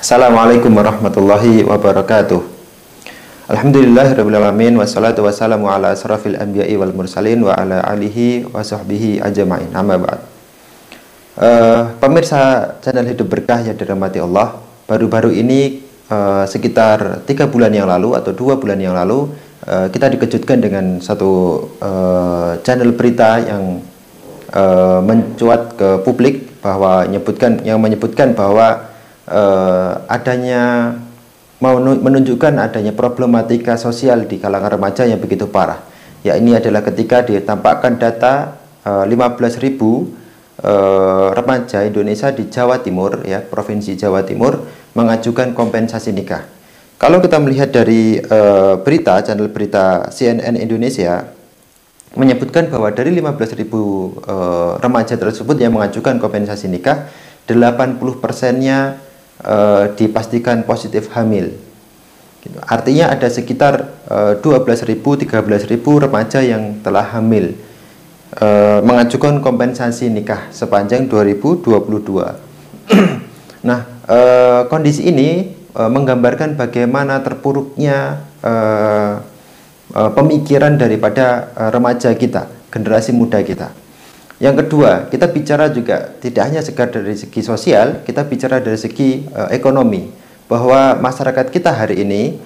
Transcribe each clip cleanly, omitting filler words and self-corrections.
Assalamualaikum warahmatullahi wabarakatuh. Alhamdulillahirabbil alamin wassalatu wassalamu ala asrafil anbiya'i wal mursalin wa ala alihi wa sahbihi ajma'in. Amma ba'd. Pemirsa channel Hidup Berkah yang dirahmati Allah, baru-baru ini sekitar 3 bulan yang lalu atau 2 bulan yang lalu kita dikejutkan dengan satu channel berita yang mencuat ke publik bahwa menyebutkan bahwa menunjukkan adanya problematika sosial di kalangan remaja yang begitu parah. Ya, ini adalah ketika ditampakkan data 15.000 remaja Indonesia di Jawa Timur, ya, provinsi Jawa Timur, mengajukan kompensasi nikah. Kalau kita melihat dari channel berita CNN Indonesia menyebutkan bahwa dari 15.000 remaja tersebut yang mengajukan kompensasi nikah, 80%-nya dipastikan positif hamil. Artinya ada sekitar 12.000-13.000 remaja yang telah hamil mengajukan kompensasi nikah sepanjang 2022. Nah, kondisi ini menggambarkan bagaimana terpuruknya pemikiran daripada remaja kita, generasi muda kita. Yang kedua, kita bicara juga tidak hanya sekedar dari segi sosial, kita bicara dari segi ekonomi, bahwa masyarakat kita hari ini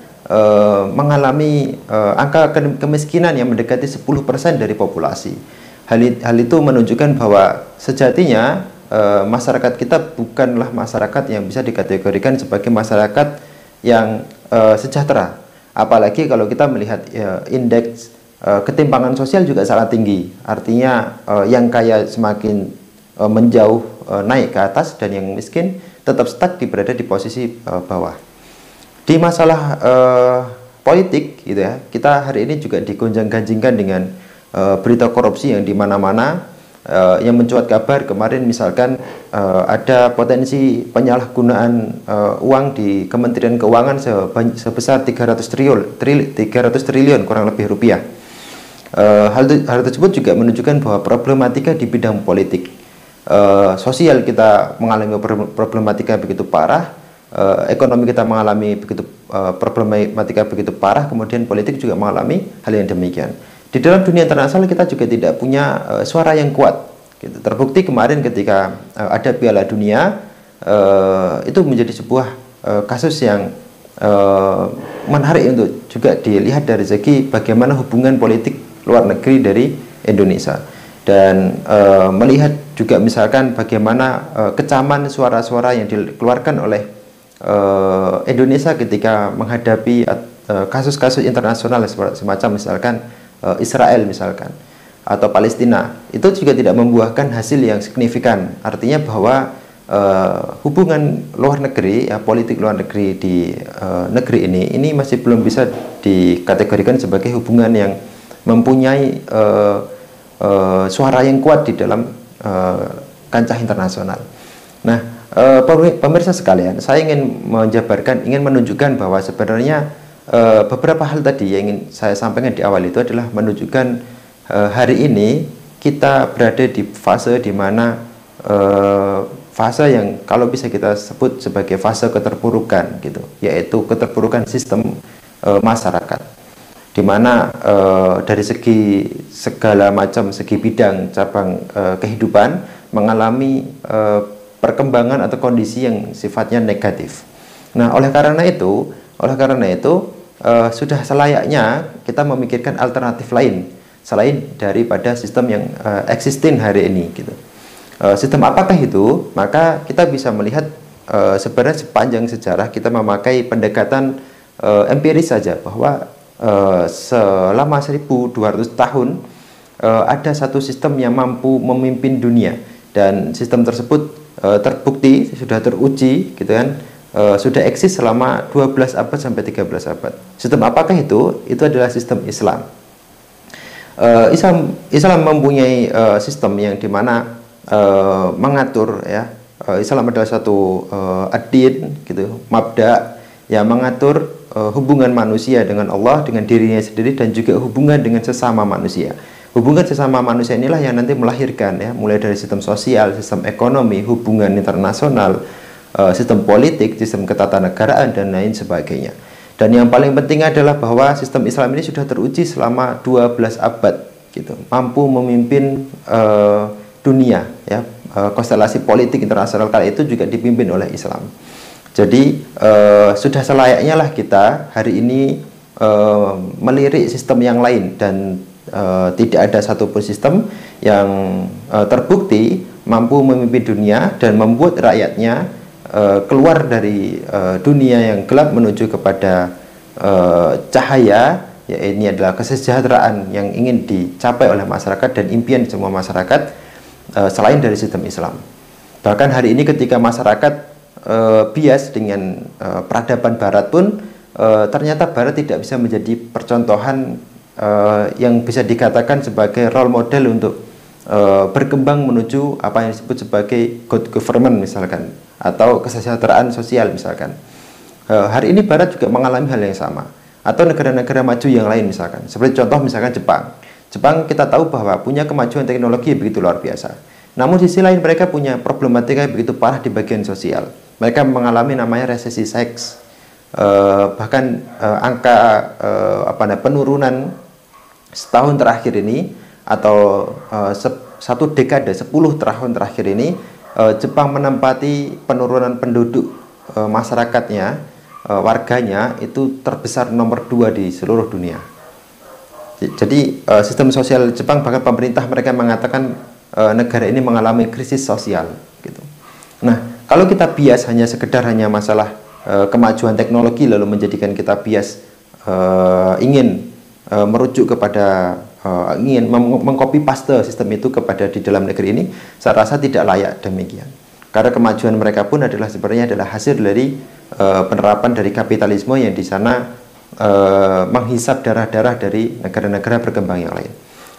mengalami angka kemiskinan yang mendekati 10% dari populasi. Hal itu menunjukkan bahwa sejatinya masyarakat kita bukanlah masyarakat yang bisa dikategorikan sebagai masyarakat yang sejahtera. Apalagi kalau kita melihat indeks ketimpangan sosial juga sangat tinggi. Artinya yang kaya semakin menjauh naik ke atas dan yang miskin tetap stuck berada di posisi bawah. Di masalah politik gitu ya, kita hari ini juga digonjang-ganjingkan dengan berita korupsi yang di mana-mana, yang mencuat kabar kemarin misalkan ada potensi penyalahgunaan uang di Kementerian Keuangan sebesar 300 triliun kurang lebih rupiah. Hal tersebut juga menunjukkan bahwa problematika di bidang politik sosial kita mengalami problematika begitu parah, ekonomi kita mengalami problematika begitu parah, kemudian politik juga mengalami hal yang demikian. Di dalam dunia internasional kita juga tidak punya suara yang kuat. Gitu. Terbukti kemarin ketika ada Piala Dunia, itu menjadi sebuah kasus yang menarik untuk juga dilihat dari segi bagaimana hubungan politik luar negeri dari Indonesia, dan melihat juga misalkan bagaimana kecaman suara-suara yang dikeluarkan oleh Indonesia ketika menghadapi kasus-kasus internasional semacam misalkan Israel misalkan atau Palestina, itu juga tidak membuahkan hasil yang signifikan. Artinya bahwa hubungan luar negeri, ya, politik luar negeri di negeri ini masih belum bisa dikategorikan sebagai hubungan yang mempunyai suara yang kuat di dalam kancah internasional. Nah, pemirsa sekalian, saya ingin menunjukkan bahwa sebenarnya beberapa hal tadi yang ingin saya sampaikan di awal itu adalah menunjukkan hari ini kita berada di fase di mana fase yang kalau bisa kita sebut sebagai fase keterpurukan gitu, yaitu keterpurukan sistem masyarakat, di mana dari segala macam segi bidang cabang kehidupan mengalami perkembangan atau kondisi yang sifatnya negatif. Nah, oleh karena itu sudah selayaknya kita memikirkan alternatif lain selain daripada sistem yang existing hari ini gitu. Sistem apakah itu? Maka kita bisa melihat sebenarnya sepanjang sejarah kita memakai pendekatan empiris saja, bahwa selama 1200 tahun ada satu sistem yang mampu memimpin dunia, dan sistem tersebut terbukti, sudah teruji gitu kan, sudah eksis selama 12 abad sampai 13 abad. Sistem apakah itu? Itu adalah sistem Islam. Islam mempunyai sistem yang dimana mengatur, ya, Islam adalah satu ad-din gitu, mabda yang mengatur hubungan manusia dengan Allah, dengan dirinya sendiri, dan juga hubungan dengan sesama manusia. Hubungan sesama manusia inilah yang nanti melahirkan, ya, mulai dari sistem sosial, sistem ekonomi, hubungan internasional, sistem politik, sistem ketatanegaraan, dan lain sebagainya. Dan yang paling penting adalah bahwa sistem Islam ini sudah teruji selama 12 abad, gitu, mampu memimpin dunia, ya. Konstelasi politik internasional kala itu juga dipimpin oleh Islam. Jadi sudah selayaknya lah kita hari ini melirik sistem yang lain, dan tidak ada satupun sistem yang terbukti mampu memimpin dunia dan membuat rakyatnya keluar dari dunia yang gelap menuju kepada cahaya, ya, ini adalah kesejahteraan yang ingin dicapai oleh masyarakat dan impian semua masyarakat selain dari sistem Islam. Bahkan hari ini ketika masyarakat bias dengan peradaban Barat pun, ternyata Barat tidak bisa menjadi percontohan yang bisa dikatakan sebagai role model untuk berkembang menuju apa yang disebut sebagai good government misalkan, atau kesejahteraan sosial misalkan. Hari ini Barat juga mengalami hal yang sama, atau negara-negara maju yang lain misalkan, seperti contoh misalkan Jepang. Jepang kita tahu bahwa punya kemajuan teknologi yang begitu luar biasa. Namun sisi lain mereka punya problematika yang begitu parah di bagian sosial. Mereka mengalami namanya resesi seks. Bahkan angka penurunan setahun terakhir ini, atau satu dekade 10 tahun terakhir ini, Jepang menempati penurunan penduduk masyarakatnya, warganya itu terbesar nomor 2 di seluruh dunia. Jadi sistem sosial Jepang, bahkan pemerintah mereka mengatakan negara ini mengalami krisis sosial, gitu. Nah, kalau kita bias hanya sekedar hanya masalah kemajuan teknologi lalu menjadikan kita bias ingin merujuk kepada ingin mengcopy paste sistem itu kepada di dalam negeri ini, saya rasa tidak layak demikian. Karena kemajuan mereka pun adalah sebenarnya adalah hasil dari penerapan dari kapitalisme yang di sana menghisap darah-darah dari negara-negara berkembang yang lain.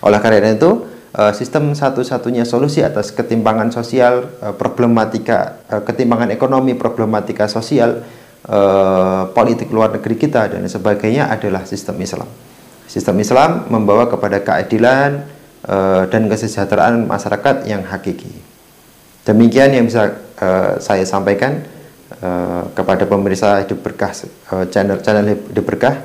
Oleh karena itu, sistem satu-satunya solusi atas ketimpangan sosial, problematika ketimpangan ekonomi, problematika sosial, politik luar negeri kita dan sebagainya adalah sistem Islam. Sistem Islam membawa kepada keadilan dan kesejahteraan masyarakat yang hakiki. Demikian yang bisa saya sampaikan kepada pemirsa Hidup Berkah, channel Hidup Berkah.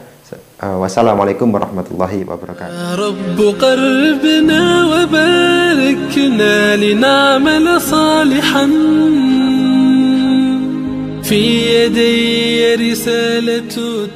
Wassalamualaikum warahmatullahi wabarakatuh. Rabbu qalbina wa barikna lina'mal salihan fi yadayya risalatu